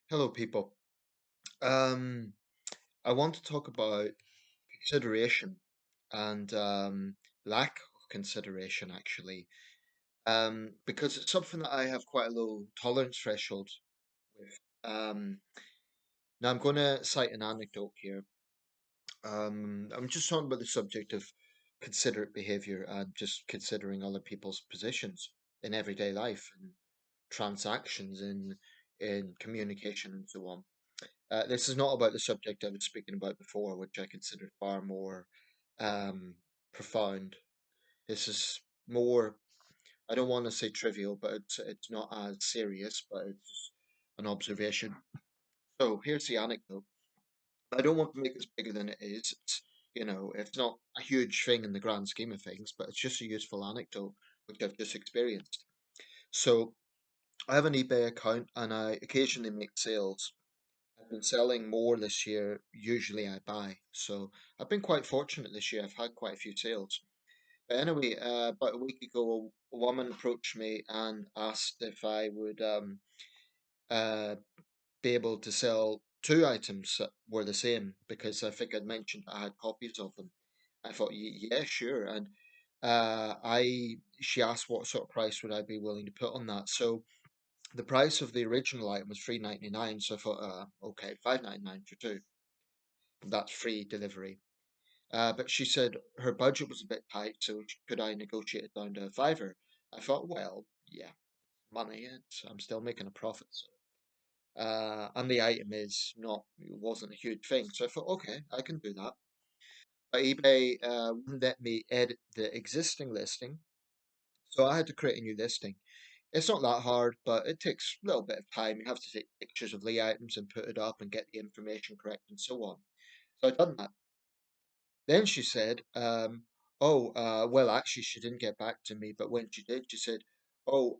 Hello, people. Um, I want to talk about consideration and lack of consideration, actually, because it's something that I have quite a low tolerance threshold with. Now, I'm going to cite an anecdote here. I'm just talking about the subject of considerate behavior and just considering other people's positions in everyday life and transactions in communication and so on. This is not about the subject I was speaking about before, which I consider far more um, profound. This is more, I don't want to say trivial, but it's not as serious, but it's just an observation. So here's the anecdote. I don't want to make this bigger than it is. It's not a huge thing in the grand scheme of things, but it's just a useful anecdote which I've just experienced. So I have an eBay account and I occasionally make sales. I've been selling more this year. Usually I buy. So I've been quite fortunate this year. I've had quite a few sales. But anyway, about a week ago, a woman approached me and asked if I would uh, be able to sell two items that were the same because I think I'd mentioned I had copies of them. I thought, yeah, sure. And she asked what sort of price would I be willing to put on that. So the price of the original item was 3.99. So I thought, okay, 5.99 for two. That's free delivery. But she said her budget was a bit tight, so could I negotiate it down to a fiver? I thought, well, yeah, money. I'm still making a profit, so. And the item it wasn't a huge thing, so I thought, okay, I can do that. But eBay wouldn't let me edit the existing listing, so I had to create a new listing. It's not that hard, but it takes a little bit of time. You have to take pictures of the items and put it up and get the information correct and so on. So I've done that. Then she said, "Oh, well, actually, she didn't get back to me, but when she did, she said, "Oh,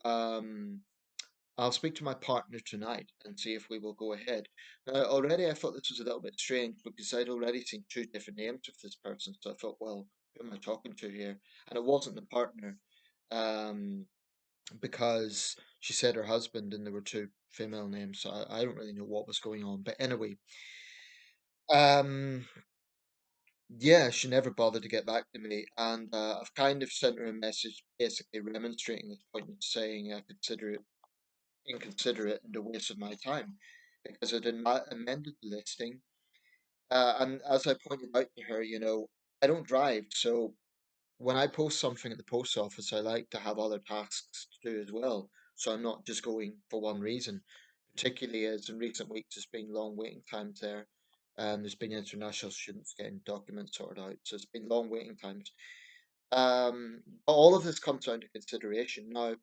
I'll speak to my partner tonight and see if we will go ahead." Now, already I thought this was a little bit strange because I'd already seen two different names of this person, so I thought, well, who am I talking to here? And it wasn't the partner, um, because she said her husband and there were two female names, so I don't really know what was going on. But anyway, um, yeah, she never bothered to get back to me, and I've kind of sent her a message basically remonstrating this point and saying I consider it inconsiderate and a waste of my time because I didn't amended the listing. And as I pointed out to her, I don't drive, so when I post something at the post office, I like to have other tasks to do as well. So I'm not just going for one reason, particularly as in recent weeks there's been long waiting times there. There's been international students getting documents sorted out, so it's been long waiting times. But all of this comes down to consideration. Now,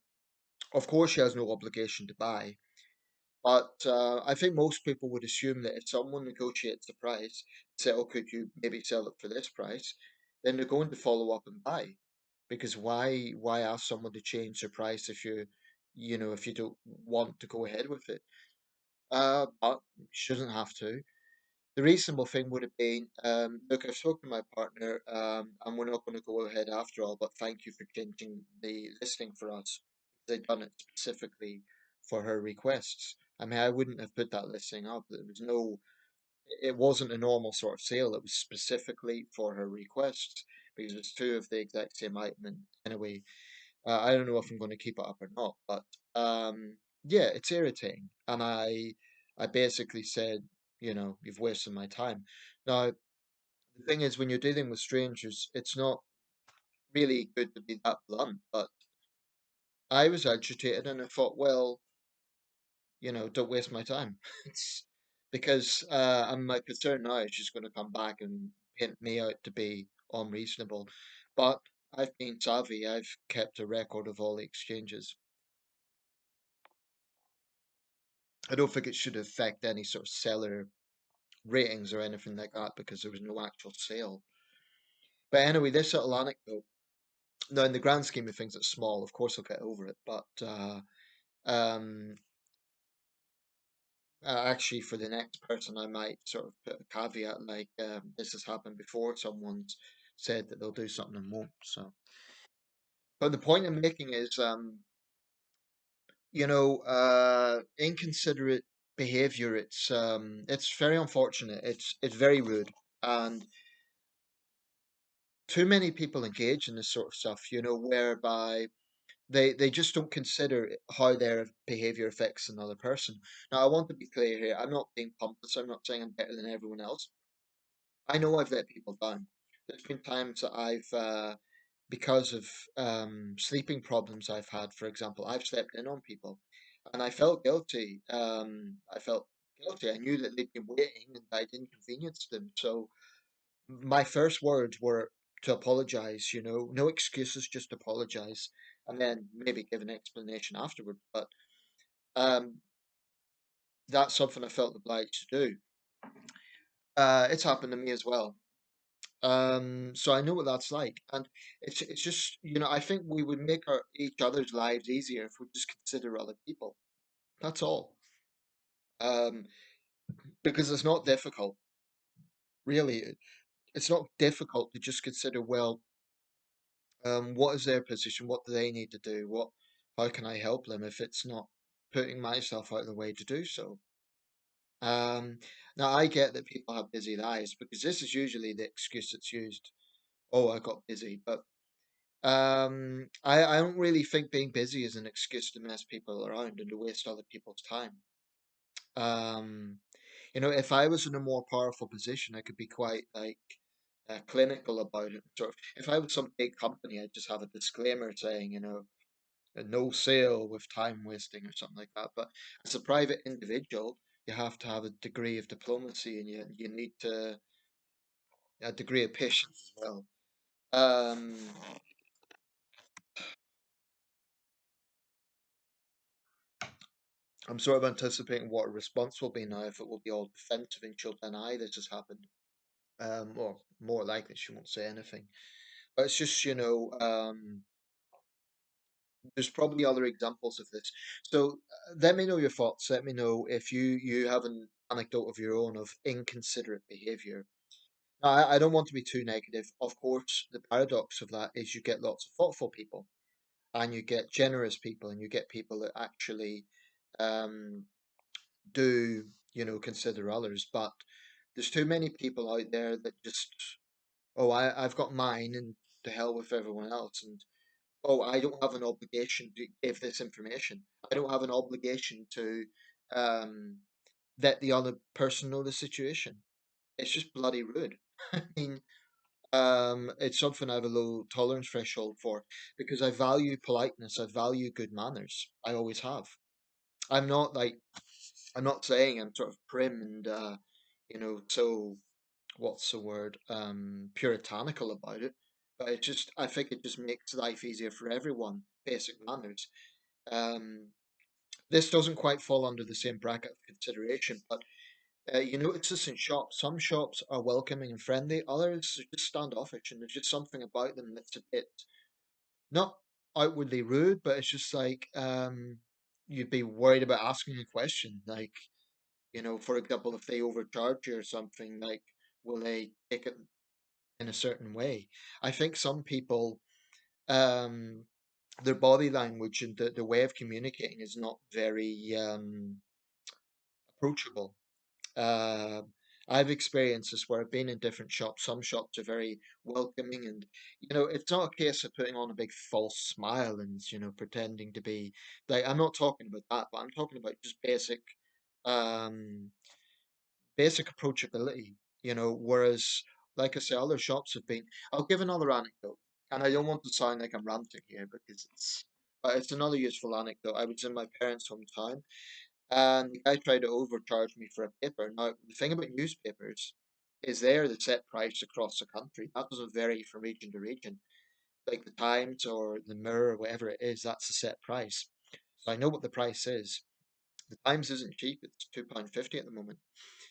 of course, she has no obligation to buy, but I think most people would assume that if someone negotiates the price, say, "Oh, could you maybe sell it for this price?" then they're going to follow up and buy. Because why ask someone to change their price if you don't want to go ahead with it? But you shouldn't have to. The reasonable thing would have been, look, I've spoken to my partner, and we're not going to go ahead after all, but thank you for changing the listing for us. They've done it specifically for her requests. I mean, I wouldn't have put that listing up. It wasn't a normal sort of sale. It was specifically for her requests because it's two of the exact same item. And anyway, I don't know if I'm going to keep it up or not, but yeah, it's irritating. And I basically said, you've wasted my time. Now, the thing is, when you're dealing with strangers, it's not really good to be that blunt, but I was agitated and I thought, well, don't waste my time. It's because and my concern now is she's going to come back and paint me out to be unreasonable. But I've been savvy. I've kept a record of all the exchanges. I don't think it should affect any sort of seller ratings or anything like that because there was no actual sale. But anyway, this little anecdote. Now, in the grand scheme of things, it's small. Of course, I'll get over it. But um, actually, for the next person, I might sort of put a caveat like this has happened before. Someone's said that they'll do something and won't. So, but the point I'm making is, inconsiderate. behavior, it's very unfortunate. It's very rude, and too many people engage in this sort of stuff, whereby they just don't consider how their behavior affects another person. Now, I want to be clear here. I'm not being pompous. I'm not saying I'm better than everyone else. I know I've let people down. There's been times that because of sleeping problems I've had, for example, I've slept in on people, and I felt guilty. I felt guilty. I knew that they'd been waiting, and I'd inconvenienced them. So my first words were to apologize. No excuses, just apologize, and then maybe give an explanation afterward. But um, that's something I felt obliged to do. It's happened to me as well. So I know what that's like, and it's just I think we would make each other's lives easier if we just consider other people. That's all. Um, because it's not difficult, really. It's not difficult to just consider, well, what is their position? What do they need to do? How can I help them if it's not putting myself out of the way to do so? Um, Now I get that people have busy lives because this is usually the excuse that's used. Oh, I got busy, but I don't really think being busy is an excuse to mess people around and to waste other people's time. Um, if I was in a more powerful position, I could be quite like clinical about it. Sort of, if I was some big company, I'd just have a disclaimer saying, no sale with time wasting or something like that. But as a private individual, you have to have a degree of diplomacy, and you need to a degree of patience as well. Um, I'm sort of anticipating what a response will be now, if it will be all defensive and she'll deny this has happened. Or more likely she won't say anything. But it's just, there's probably other examples of this. So let me know your thoughts. Let me know if you have an anecdote of your own of inconsiderate behavior. Now, I don't want to be too negative. Of course, the paradox of that is you get lots of thoughtful people, and you get generous people, and you get people that actually um, do consider others. But there's too many people out there that just, oh, I've got mine, and to hell with everyone else. And oh, I don't have an obligation to give this information. I don't have an obligation to um, let the other person know the situation. It's just bloody rude. I mean, it's something I have a low tolerance threshold for, because I value politeness. I value good manners. I always have. I'm not like I'm not saying I'm sort of prim and so what's the word? Puritanical about it. But I think it just makes life easier for everyone. Basic manners. Um, this doesn't quite fall under the same bracket of consideration, but you notice this in shops. Some shops are welcoming and friendly. Others are just standoffish, and there's just something about them that's a bit not outwardly rude, but it's just like you'd be worried about asking a question, like for example, if they overcharge you or something, like, will they take it in a certain way? I think some people, um, their body language and the way of communicating is not very approachable. Uh, I've experienced this where I've been in different shops. Some shops are very welcoming, and it's not a case of putting on a big false smile and pretending to be like. I'm not talking about that, but I'm talking about just um, basic approachability. Whereas, like I say, other shops have been. I'll give another anecdote, and I don't want to sound like I'm ranting here because but it's another useful anecdote. I was in my parents' hometown, and the guy tried to overcharge me for a paper. Now, the thing about newspapers is they're the set price across the country. That doesn't vary from region to region. Like the Times or the Mirror or whatever it is, that's the set price. So I know what the price is. The Times isn't cheap, it's £2.50 at the moment.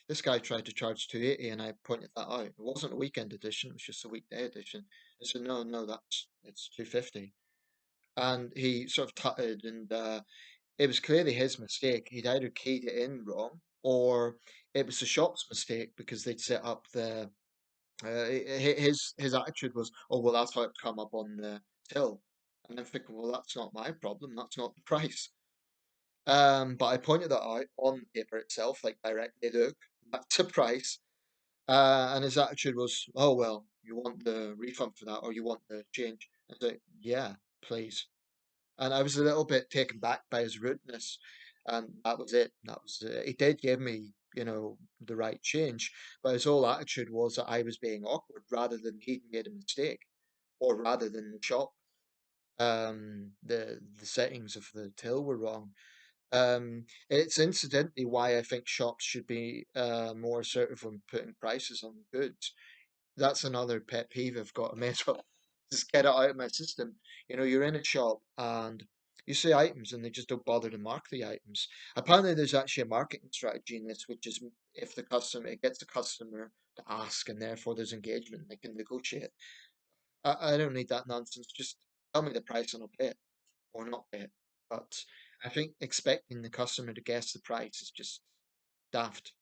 This guy tried to charge 280, and I pointed that out. It wasn't a weekend edition, it was just a weekday edition. I said, no, no, it's 250. And he sort of tutted, and it was clearly his mistake. He'd either keyed it in wrong, or it was the shop's mistake because they'd set up the. His attitude was, oh well, that's how it come up on the till, and I'm thinking, well, that's not my problem. That's not the price. But I pointed that out on the paper itself, like directly, look, that's a price. And his attitude was, oh, well, you want the refund for that or you want the change? I was like, yeah, please. And I was a little bit taken back by his rudeness. And that was it. That was it. He did give me, the right change, but his whole attitude was that I was being awkward rather than he'd made a mistake or rather than the shop. The settings of the till were wrong. It's incidentally why I think shops should be more assertive when putting prices on goods. That's another pet peeve I've got. I may as well just get it out of my system. You're in a shop and you see items and they just don't bother to mark the items. Apparently, there's actually a marketing strategy in this, which is if the customer, it gets the customer to ask and therefore there's engagement, they can negotiate. I don't need that nonsense. Just tell me the price and I'll pay it or not pay it. But I think expecting the customer to guess the price is just daft.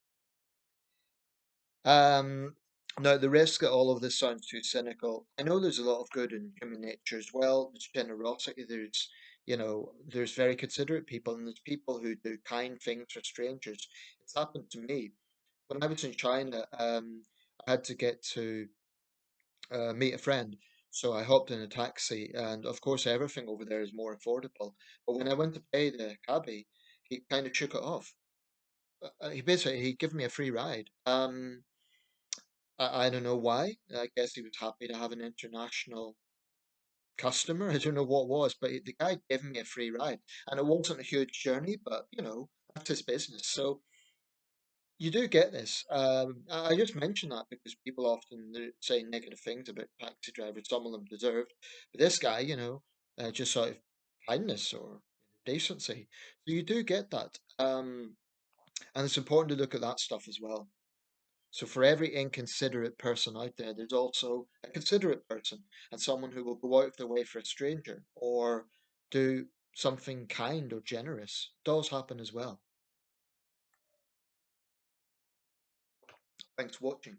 Um, Now, the risk that all of this sounds too cynical, I know there's a lot of good in human nature as well. There's generosity, there's very considerate people, and there's people who do kind things for strangers. It's happened to me. When I was in China, I had to get to meet a friend. So I hopped in a taxi, and of course, everything over there is more affordable. But when I went to pay the cabbie, he kind of shook it off. He gave me a free ride. I don't know why. I guess he was happy to have an international customer. I don't know what it was, but the guy gave me a free ride, and it wasn't a huge journey, but that's his business. So you do get this. I just mention that because people often say negative things about taxi drivers. Some of them deserved, but this guy, just out of kindness or decency. So you do get that, and it's important to look at that stuff as well. So for every inconsiderate person out there, there's also a considerate person and someone who will go out of their way for a stranger or do something kind or generous. It does happen as well. Thanks for watching.